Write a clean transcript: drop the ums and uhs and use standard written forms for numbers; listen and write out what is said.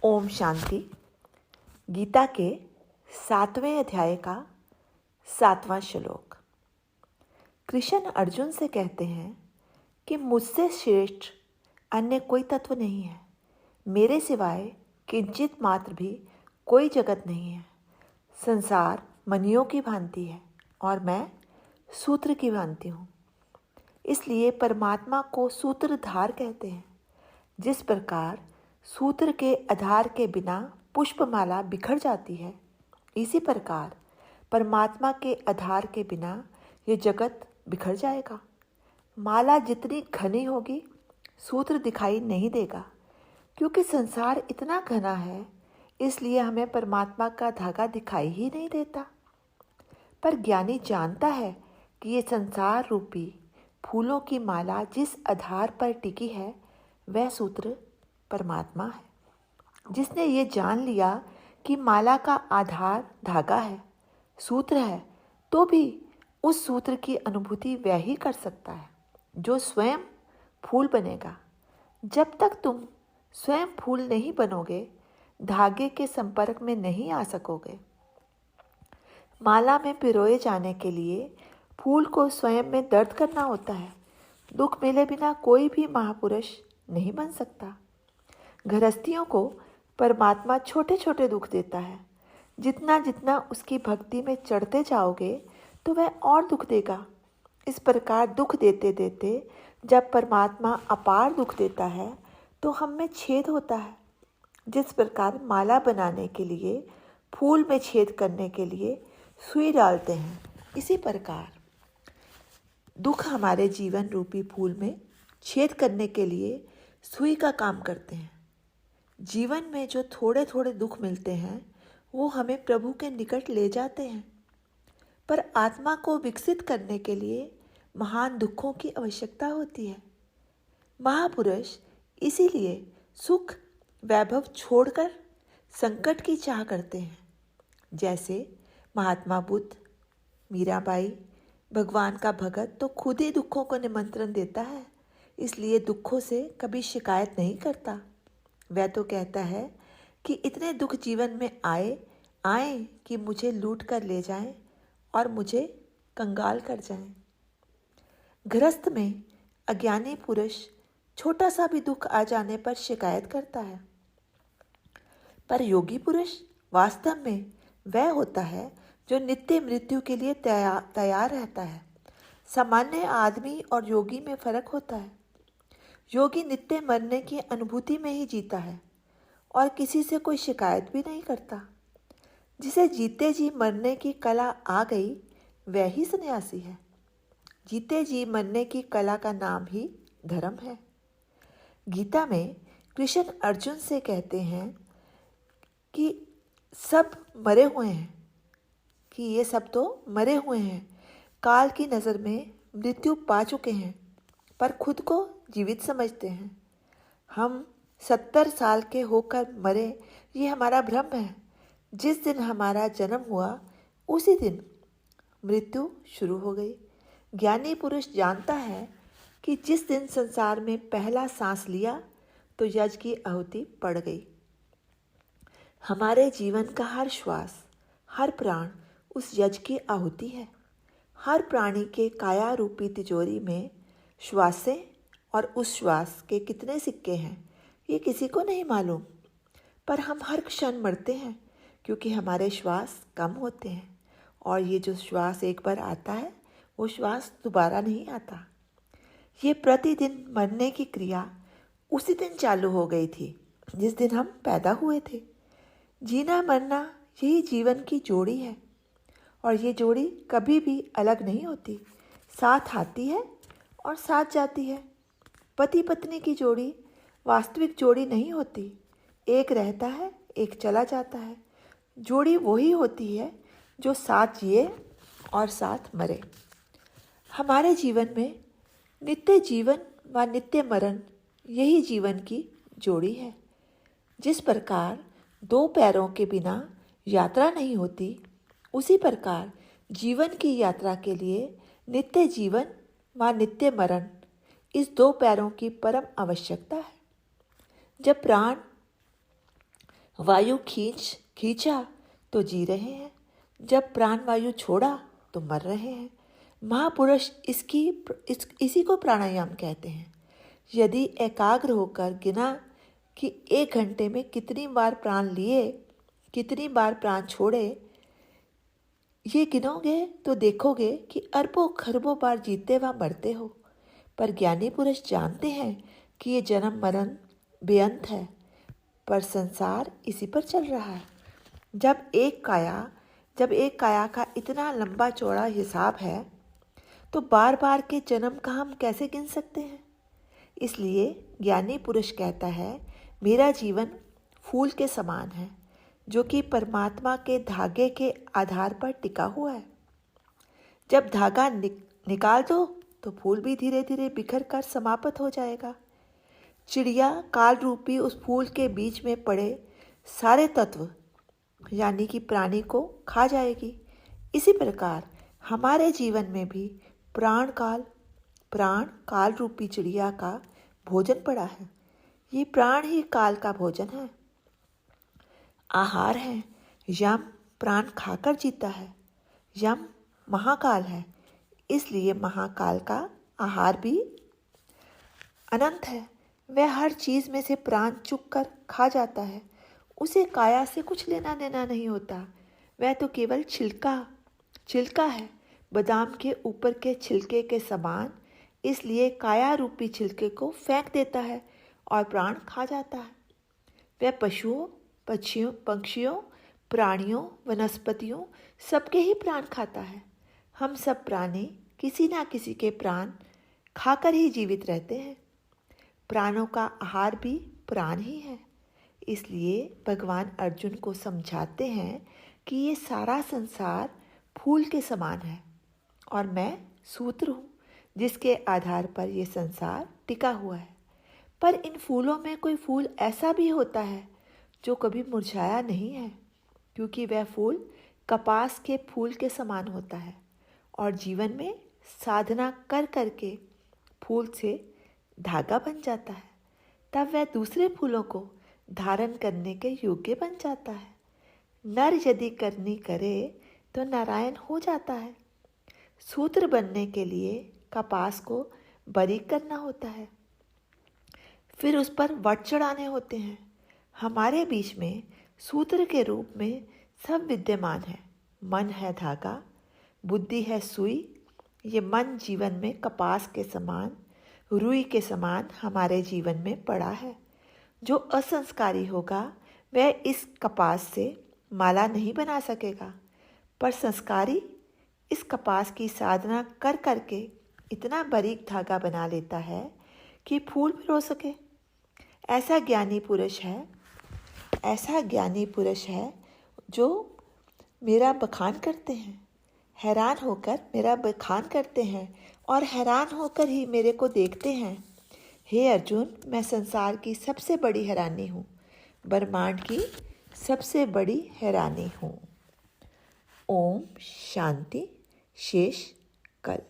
ओम शांति। गीता के 7वें अध्याय का 7वां श्लोक। कृष्ण अर्जुन से कहते हैं कि मुझसे श्रेष्ठ अन्य कोई तत्व नहीं है, मेरे सिवाय किंचित मात्र भी कोई जगत नहीं है। संसार मणियों की भांति है और मैं सूत्र की भांति हूँ। इसलिए परमात्मा को सूत्रधार कहते हैं। जिस प्रकार सूत्र के आधार के बिना पुष्पमाला बिखर जाती है, इसी प्रकार परमात्मा के आधार के बिना ये जगत बिखर जाएगा। माला जितनी घनी होगी, सूत्र दिखाई नहीं देगा। क्योंकि संसार इतना घना है, इसलिए हमें परमात्मा का धागा दिखाई ही नहीं देता। पर ज्ञानी जानता है कि ये संसार रूपी फूलों की माला जिस आधार पर टिकी है, वह सूत्र परमात्मा है। जिसने ये जान लिया कि माला का आधार धागा है, सूत्र है, तो भी उस सूत्र की अनुभूति वह ही कर सकता है जो स्वयं फूल बनेगा। जब तक तुम स्वयं फूल नहीं बनोगे, धागे के संपर्क में नहीं आ सकोगे। माला में पिरोए जाने के लिए फूल को स्वयं में दर्द करना होता है। दुख मिले बिना कोई भी महापुरुष नहीं बन सकता। गृहस्थियों को परमात्मा छोटे छोटे दुख देता है। जितना जितना उसकी भक्ति में चढ़ते जाओगे, तो वह और दुख देगा। इस प्रकार दुख देते देते जब परमात्मा अपार दुख देता है, तो हम में छेद होता है। जिस प्रकार माला बनाने के लिए फूल में छेद करने के लिए सुई डालते हैं, इसी प्रकार दुख हमारे जीवन रूपी फूल में छेद करने के लिए सुई का काम करते हैं। जीवन में जो थोड़े थोड़े दुख मिलते हैं, वो हमें प्रभु के निकट ले जाते हैं। पर आत्मा को विकसित करने के लिए महान दुखों की आवश्यकता होती है। महापुरुष इसीलिए सुख वैभव छोड़कर संकट की चाह करते हैं। जैसे महात्मा बुद्ध, मीराबाई, भगवान का भगत तो खुद ही दुखों को निमंत्रण देता है, इसलिए दुखों से कभी शिकायत नहीं करता। वह तो कहता है कि इतने दुख जीवन में आए कि मुझे लूट कर ले जाएं और मुझे कंगाल कर जाएं। गृहस्थ में अज्ञानी पुरुष छोटा सा भी दुख आ जाने पर शिकायत करता है। पर योगी पुरुष वास्तव में वह होता है जो नित्य मृत्यु के लिए तैयार रहता है। सामान्य आदमी और योगी में फर्क होता है। योगी नित्य मरने की अनुभूति में ही जीता है और किसी से कोई शिकायत भी नहीं करता। जिसे जीते जी मरने की कला आ गई, वह ही सन्यासी है। जीते जी मरने की कला का नाम ही धर्म है। गीता में कृष्ण अर्जुन से कहते हैं कि सब मरे हुए हैं, कि ये सब तो मरे हुए हैं, काल की नज़र में मृत्यु पा चुके हैं, पर खुद को जीवित समझते हैं। हम 70 साल के होकर मरे, ये हमारा भ्रम है। जिस दिन हमारा जन्म हुआ, उसी दिन मृत्यु शुरू हो गई। ज्ञानी पुरुष जानता है कि जिस दिन संसार में पहला सांस लिया, तो यज्ञ की आहुति पड़ गई। हमारे जीवन का हर श्वास, हर प्राण उस यज्ञ की आहुति है। हर प्राणी के काया रूपी तिजोरी में श्वासें और उस श्वास के कितने सिक्के हैं, ये किसी को नहीं मालूम। पर हम हर क्षण मरते हैं, क्योंकि हमारे श्वास कम होते हैं और ये जो श्वास एक बार आता है, वो श्वास दोबारा नहीं आता। ये प्रतिदिन मरने की क्रिया उसी दिन चालू हो गई थी जिस दिन हम पैदा हुए थे। जीना मरना यही जीवन की जोड़ी है और ये जोड़ी कभी भी अलग नहीं होती, साथ आती है और साथ जाती है। पति पत्नी की जोड़ी वास्तविक जोड़ी नहीं होती, एक रहता है, एक चला जाता है। जोड़ी वही होती है जो साथ जिए और साथ मरे। हमारे जीवन में नित्य जीवन व नित्य मरण यही जीवन की जोड़ी है। जिस प्रकार दो पैरों के बिना यात्रा नहीं होती, उसी प्रकार जीवन की यात्रा के लिए नित्य जीवन व नित्य मरण इस दो पैरों की परम आवश्यकता है। जब प्राण वायु खींचा तो जी रहे हैं, जब प्राण वायु छोड़ा तो मर रहे हैं। महापुरुष इसी को प्राणायाम कहते हैं। यदि एकाग्र होकर गिना कि 1 घंटे में कितनी बार प्राण लिए, कितनी बार प्राण छोड़े, ये गिनोगे तो देखोगे कि अरबों खरबों बार जीते व मरते हो। पर ज्ञानी पुरुष जानते हैं कि ये जन्म मरण बेअंत है, पर संसार इसी पर चल रहा है। जब एक काया का इतना लंबा चौड़ा हिसाब है, तो बार बार के जन्म का हम कैसे गिन सकते हैं। इसलिए ज्ञानी पुरुष कहता है, मेरा जीवन फूल के समान है, जो कि परमात्मा के धागे के आधार पर टिका हुआ है। जब धागा निकाल दो तो फूल भी धीरे धीरे बिखर कर समाप्त हो जाएगा। चिड़िया काल रूपी उस फूल के बीच में पड़े सारे तत्व यानी कि प्राणी को खा जाएगी। इसी प्रकार हमारे जीवन में भी प्राण काल रूपी चिड़िया का भोजन पड़ा है। ये प्राण ही काल का भोजन है, आहार है। यम प्राण खाकर जीता है। यम महाकाल है, इसलिए महाकाल का आहार भी अनंत है। वह हर चीज में से प्राण चुक कर खा जाता है। उसे काया से कुछ लेना देना नहीं होता। वह तो केवल छिलका है, बादाम के ऊपर के छिलके के समान। इसलिए काया रूपी छिलके को फेंक देता है और प्राण खा जाता है। वह पशुओं, पक्षियों, प्राणियों, वनस्पतियों सबके ही प्राण खाता है। हम सब प्राणी किसी ना किसी के प्राण खाकर ही जीवित रहते हैं। प्राणों का आहार भी प्राण ही है। इसलिए भगवान अर्जुन को समझाते हैं कि ये सारा संसार फूल के समान है और मैं सूत्र हूँ जिसके आधार पर ये संसार टिका हुआ है। पर इन फूलों में कोई फूल ऐसा भी होता है जो कभी मुरझाया नहीं है, क्योंकि वह फूल कपास के फूल के समान होता है और जीवन में साधना कर करके फूल से धागा बन जाता है। तब वह दूसरे फूलों को धारण करने के योग्य बन जाता है। नर यदि करनी करे तो नारायण हो जाता है। सूत्र बनने के लिए कपास को बारीक करना होता है, फिर उस पर वट चढ़ाने होते हैं। हमारे बीच में सूत्र के रूप में सब विद्यमान है। मन है धागा, बुद्धि है सुई। ये मन जीवन में कपास के समान, रुई के समान हमारे जीवन में पड़ा है। जो असंस्कारी होगा वह इस कपास से माला नहीं बना सकेगा, पर संस्कारी इस कपास की साधना कर करके इतना बारीक धागा बना लेता है कि फूल पिरो सके। ऐसा ज्ञानी पुरुष है जो मेरा बखान करते हैं, हैरान होकर मेरा बखान करते हैं और हैरान होकर ही मेरे को देखते हैं। हे अर्जुन, मैं संसार की सबसे बड़ी हैरानी हूँ, ब्रह्मांड की सबसे बड़ी हैरानी हूँ। ओम शांति। शेष कल।